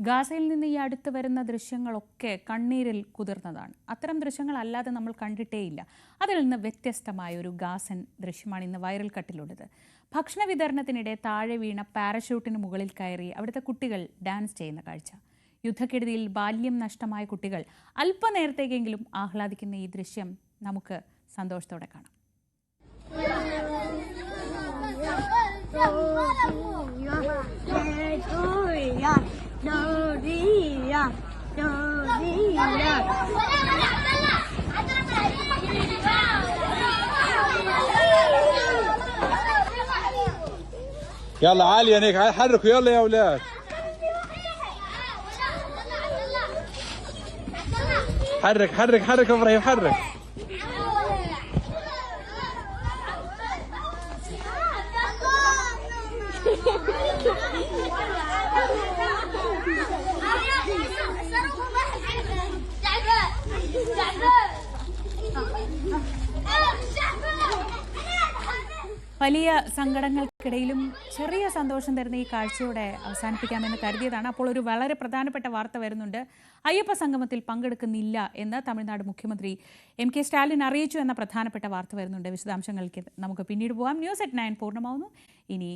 ഗാസയിൽ നിന്ന് ഈ അടുത്ത് വരുന്ന ദൃശ്യങ്ങളൊക്കെ കണ്ണീരിൽ കുതിർന്നതാണ്. അത്തരം ദൃശ്യങ്ങളല്ലാതെ നമ്മൾ കണ്ടിട്ടേയില്ല. അതിൽ നിന്ന് വ്യത്യസ്തമായ ഒരു ഗാസൻ ദൃശ്യമാണ് ഇന്ന് വൈറൽ കട്ടിലുള്ളത്. ഭക്ഷണ വിതരണത്തിനിടെ താഴെ വീണ പാരഷൂട്ടിന് മുകളിൽ കയറി അവിടുത്തെ കുട്ടികൾ ഡാൻസ് ചെയ്യുന്ന കാഴ്ച. യുദ്ധക്കെടുതിയിൽ ബാല്യം നഷ്ടമായ കുട്ടികൾ അല്പനേരത്തേക്കെങ്കിലും ആഹ്ലാദിക്കുന്ന ഈ ദൃശ്യം നമുക്ക് സന്തോഷത്തോടെ കാണാം. يلا عالية هيك حركوا يلا يا اولاد حرك حرك حرك ابراهيم حرك വലിയ സങ്കടങ്ങൾക്കിടയിലും ചെറിയ സന്തോഷം തരുന്ന ഈ കാഴ്ചയോടെ അവസാനിപ്പിക്കാമെന്ന് കരുതിയതാണ്. അപ്പോൾ ഒരു വളരെ പ്രധാനപ്പെട്ട വാർത്ത വരുന്നുണ്ട്. അയ്യപ്പ സംഗമത്തിൽ പങ്കെടുക്കുന്നില്ല എന്ന് തമിഴ്നാട് മുഖ്യമന്ത്രി MK സ്റ്റാലിൻ അറിയിച്ചു എന്ന പ്രധാനപ്പെട്ട വാർത്ത വരുന്നുണ്ട്. വിശദാംശങ്ങൾക്ക് നമുക്ക് പിന്നീട് പോകാം. News at 9 പൂർണ്ണമാവുന്നു. ഇനി